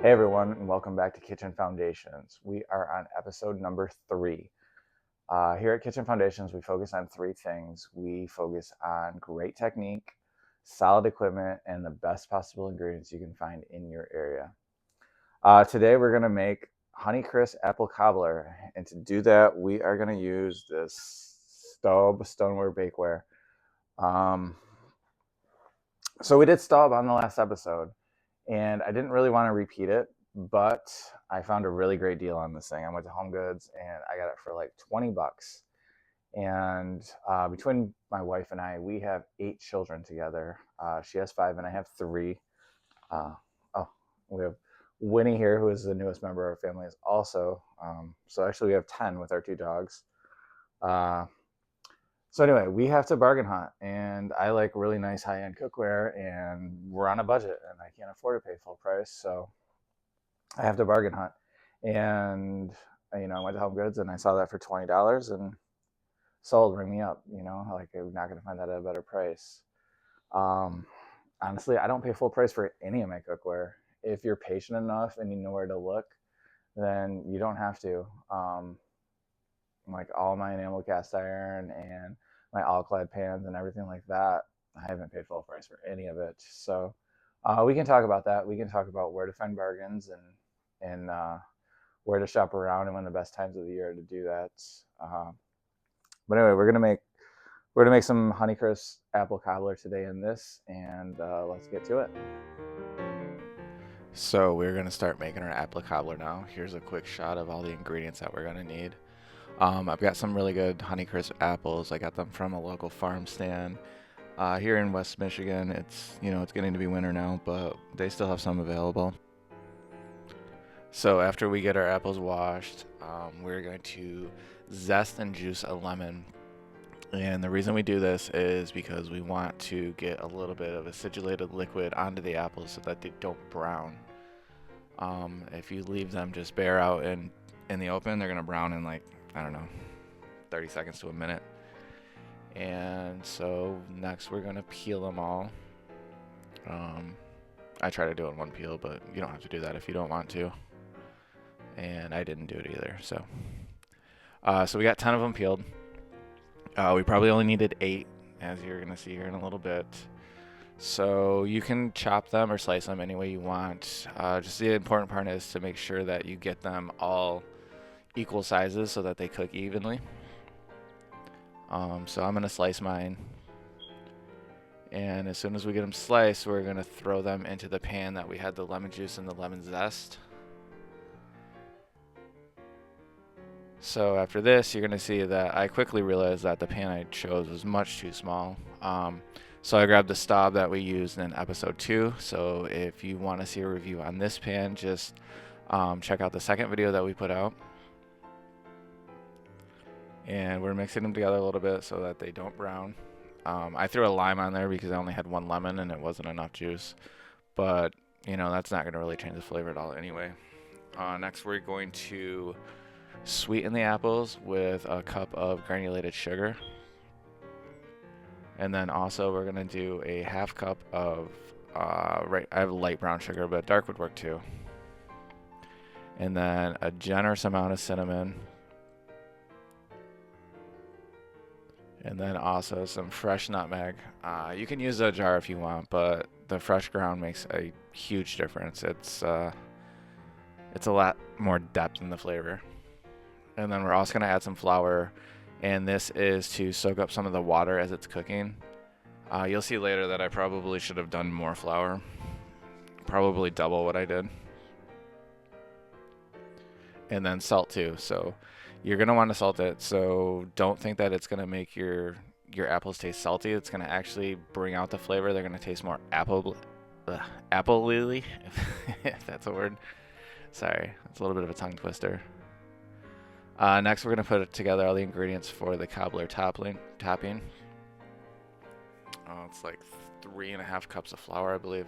Hey everyone, and welcome back to Kitchen Foundations. We are on episode number 3. Here at Kitchen Foundations, we focus on 3 things. We focus on great technique, solid equipment, and the best possible ingredients you can find in your area. Today we're going to make Honeycrisp apple cobbler, and to do that, we are going to use this Staub Stoneware bakeware. So we did Staub on the last episode, and I didn't really want to repeat it, but I found a really great deal on this thing. I went to Home Goods and I got it for like 20 bucks. And between my wife and I, we have 8 children together. She has 5 and I have 3. We have Winnie here, who is the newest member of our family, is also. So actually we have 10 with our 2 dogs. So anyway, we have to bargain hunt, and I like really nice high-end cookware, and we're on a budget, and I can't afford to pay full price, so I have to bargain hunt. And I went to Home Goods, and I saw that for $20, and sold, ring me up. Like I'm not going to find that at a better price. Honestly, I don't pay full price for any of my cookware. If you're patient enough and you know where to look, then you don't have to. Like all my enamel cast iron and my all-clad pans and everything like that, I haven't paid full price for any of it. So we can talk about that. We can talk about where to find bargains and where to shop around and when the best times of the year to do that. But anyway, we're gonna make some Honeycrisp apple cobbler today in this, and let's get to it. So we're gonna start making our apple cobbler now. Here's a quick shot of all the ingredients that we're gonna need. I've got some really good Honeycrisp apples. I got them from a local farm stand here in West Michigan. It's getting to be winter now, but they still have some available. So after we get our apples washed, we're going to zest and juice a lemon. And the reason we do this is because we want to get a little bit of acidulated liquid onto the apples so that they don't brown. If you leave them just bare out in the open, they're gonna brown in like, I don't know, 30 seconds to a minute. And so next we're gonna peel them all. I try to do it in one peel, but you don't have to do that if you don't want to. And I didn't do it either. So we got 10 of them peeled. We probably only needed 8, as you're gonna see here in a little bit. So you can chop them or slice them any way you want. Just the important part is to make sure that you get them all equal sizes so that they cook evenly. So I'm gonna slice mine, and as soon as we get them sliced, we're gonna throw them into the pan that we had the lemon juice and the lemon zest. So after this, you're gonna see that I quickly realized that the pan I chose was much too small. So I grabbed the Staub that we used in episode 2. So if you want to see a review on this pan, just check out the second video that we put out. And we're mixing them together a little bit so that they don't brown. I threw a lime on there because I only had 1 lemon and it wasn't enough juice. But, that's not going to really change the flavor at all anyway. Next, we're going to sweeten the apples with a cup of granulated sugar. And then also we're going to do a half cup of, I have light brown sugar, but dark would work too. And then a generous amount of cinnamon. And then also some fresh nutmeg. You can use a jar if you want, but the fresh ground makes a huge difference. It's a lot more depth in the flavor. And then we're also going to add some flour, and this is to soak up some of the water as it's cooking. You'll see later that I probably should have done more flour, probably double what I did. And then salt too. So you're going to want to salt it, so don't think that it's going to make your apples taste salty. It's going to actually bring out the flavor. They're going to taste more apple-lily, if that's a word. Sorry, it's a little bit of a tongue twister. Next, we're going to put together all the ingredients for the cobbler topping. It's like 3.5 cups of flour, I believe.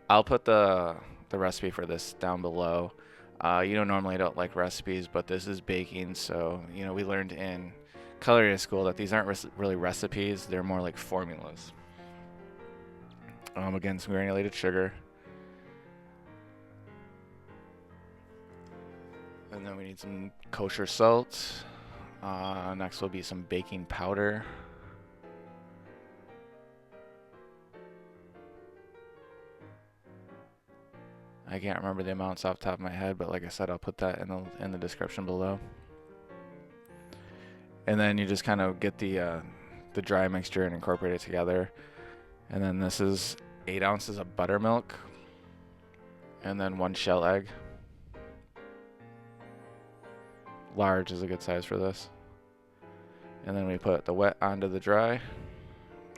I'll put the recipe for this down below. Normally I don't like recipes, but this is baking, so we learned in culinary school that these aren't really recipes; they're more like formulas. Again, some granulated sugar, And then we need some kosher salt. Next will be some baking powder. I can't remember the amounts off the top of my head, but like I said, I'll put that in the description below. And then you just kind of get the dry mixture and incorporate it together. And then this is 8 ounces of buttermilk, and then 1 shell egg. Large is a good size for this. And then we put the wet onto the dry,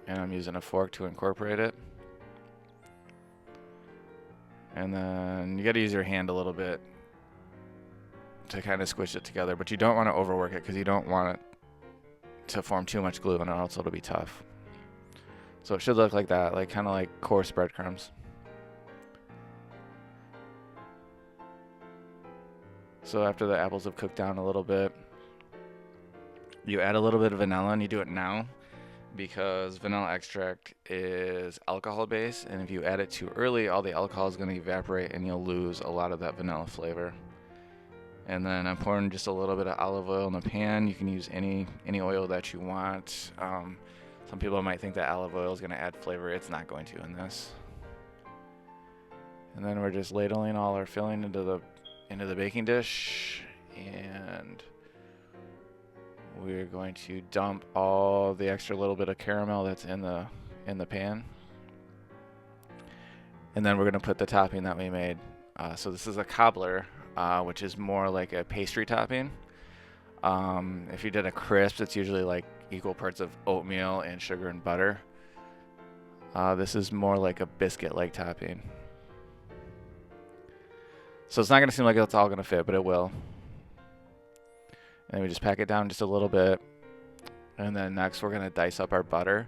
and I'm using a fork to incorporate it. And then you got to use your hand a little bit to kind of squish it together, but you don't want to overwork it because you don't want it to form too much glue, and else it'll be tough. So it should look like that, like kind of like coarse breadcrumbs. So after the apples have cooked down a little bit, you add a little bit of vanilla, and you do it now because vanilla extract is alcohol based, and if you add it too early, all the alcohol is going to evaporate and you'll lose a lot of that vanilla flavor. And then I'm pouring just a little bit of olive oil in the pan. You can use any oil that you want. Some people might think that olive oil is going to add flavor. It's not going to in this. And then we're just ladling all our filling into the baking dish, and we're going to dump all the extra little bit of caramel that's in the pan. And then we're going to put the topping that we made. So this is a cobbler, which is more like a pastry topping. If you did a crisp, it's usually like equal parts of oatmeal and sugar and butter. This is more like a biscuit-like topping. So it's not going to seem like it's all going to fit, but it will. And then we just pack it down just a little bit. And then next we're going to dice up our butter.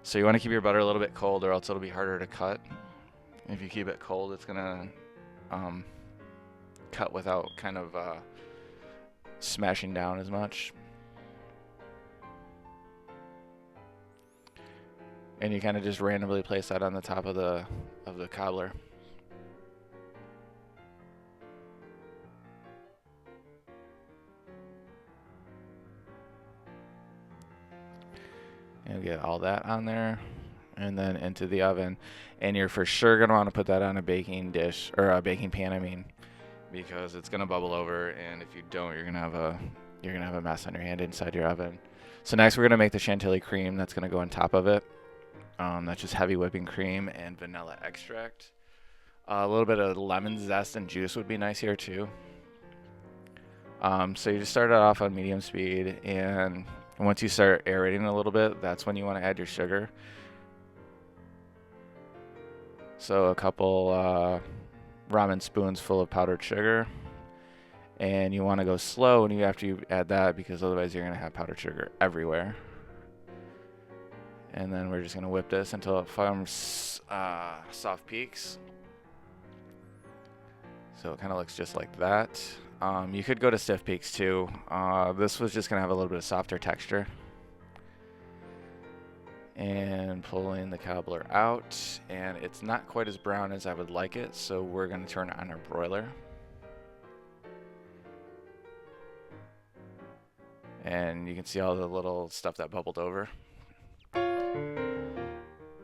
So you want to keep your butter a little bit cold, or else it'll be harder to cut. If you keep it cold, it's going to cut without kind of smashing down as much. And you kind of just randomly place that on the top of the cobbler. And get all that on there, and then into the oven. And you're for sure gonna want to put that on a baking dish, or a baking pan, I mean, because it's gonna bubble over, and if you don't, you're gonna have a mess on your hand inside your oven. So next we're gonna make the Chantilly cream that's gonna go on top of it. That's just heavy whipping cream and vanilla extract. A little bit of lemon zest and juice would be nice here too. So you just start it off on medium speed, and once you start aerating a little bit, that's when you want to add your sugar. So a couple ramen spoons full of powdered sugar. And you want to go slow after you add that, because otherwise you're going to have powdered sugar everywhere. And then we're just going to whip this until it forms soft peaks. So it kind of looks just like that. You could go to stiff peaks too. This was just going to have a little bit of softer texture. And pulling the cobbler out, and it's not quite as brown as I would like it, so we're going to turn on our broiler. And you can see all the little stuff that bubbled over.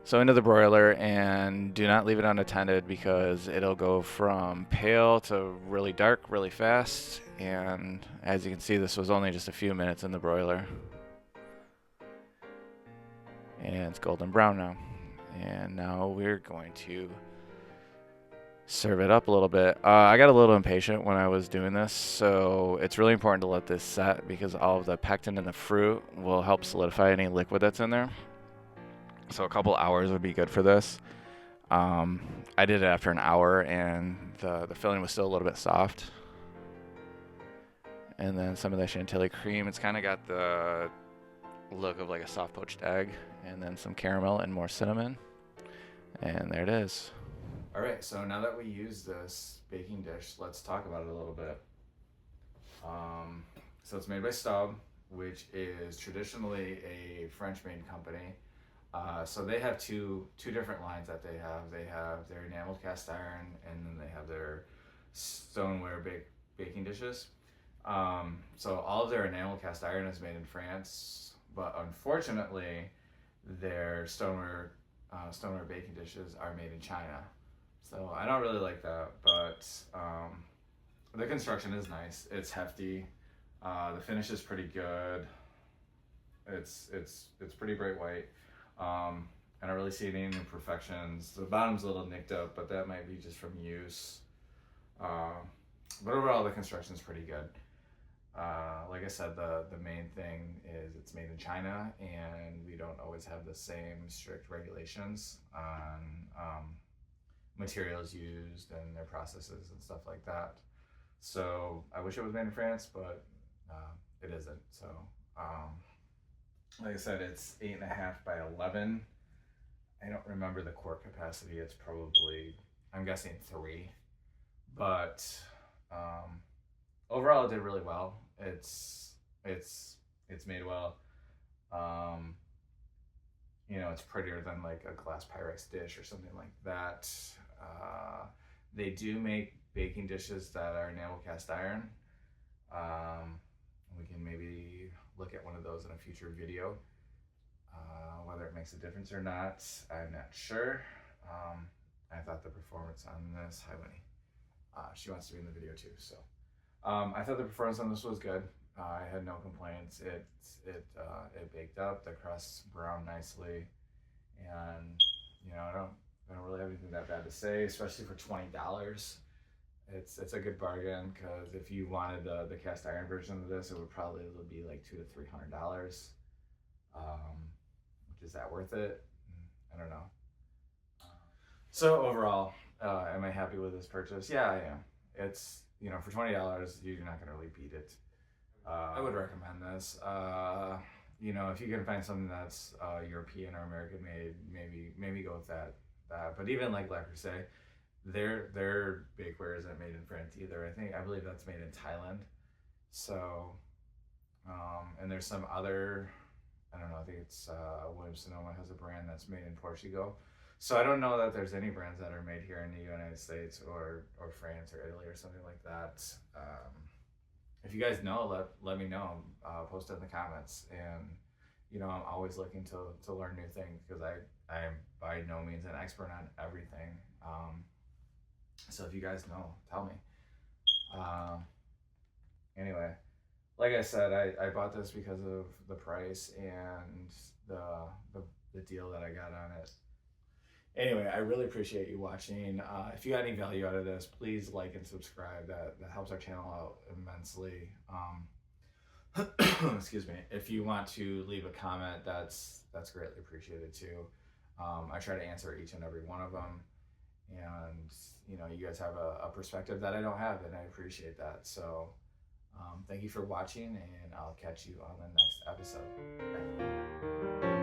So into the broiler, and do not leave it unattended because it'll go from pale to really dark really fast. And as you can see, this was only just a few minutes in the broiler. And it's golden brown now. And now we're going to serve it up a little bit. I got a little impatient when I was doing this, so it's really important to let this set, because all of the pectin in the fruit will help solidify any liquid that's in there. So a couple hours would be good for this. I did it after an hour, and the filling was still a little bit soft. And then some of the Chantilly cream, it's kind of got the look of like a soft poached egg, and then some caramel and more cinnamon. And there it is. All right, so now that we use this baking dish, let's talk about it a little bit. So it's made by Staub, which is traditionally a French-made company. So they have two different lines that they have. They have their enameled cast iron, and then they have their stoneware baking dishes. So all of their enamel cast iron is made in France, but unfortunately, their stoneware baking dishes are made in China. So I don't really like that, but the construction is nice. It's hefty. The finish is pretty good. It's pretty bright white. I don't really see any imperfections. The bottom's a little nicked up, but that might be just from use. But overall, the construction is pretty good. Like I said, the main thing is it's made in China, and we don't always have the same strict regulations on materials used and their processes and stuff like that. So I wish it was made in France, but it isn't. So like I said, it's 8.5 by 11. I don't remember the quart capacity. It's probably, I'm guessing 3, but overall it did really well. It's made well. It's prettier than like a glass Pyrex dish or something like that. They do make baking dishes that are enamel cast iron. We can maybe look at one of those in a future video. Whether it makes a difference or not, I'm not sure. I thought the performance on this, hi Winnie, she wants to be in the video too. So I thought the performance on this was good. I had no complaints. It baked up. The crust browned nicely, and I don't really have anything that bad to say, especially for $20. It's a good bargain, because if you wanted the cast iron version of this, it would probably be like $200 to $300. Is that worth it? I don't know. So overall, am I happy with this purchase? Yeah, I am. It's, for $20, you're not gonna really beat it. I would recommend this. If you can find something that's European or American made, maybe go with that. But even like Lacrosse, their bakeware isn't made in France either. I believe that's made in Thailand. So, and there's some other, I don't know, I think it's Williams Sonoma has a brand that's made in Portugal. So I don't know that there's any brands that are made here in the United States or France or Italy or something like that. If you guys know, let me know. Post it in the comments. And I'm always looking to learn new things, because I'm by no means an expert on everything. So if you guys know, tell me. Anyway, like I said, I bought this because of the price and the deal that I got on it. Anyway, I really appreciate you watching. If you got any value out of this, please like and subscribe. That helps our channel out immensely. Excuse me. If you want to leave a comment, that's greatly appreciated too. I try to answer each and every one of them, and you guys have a perspective that I don't have, and I appreciate that. So thank you for watching, and I'll catch you on the next episode. Bye.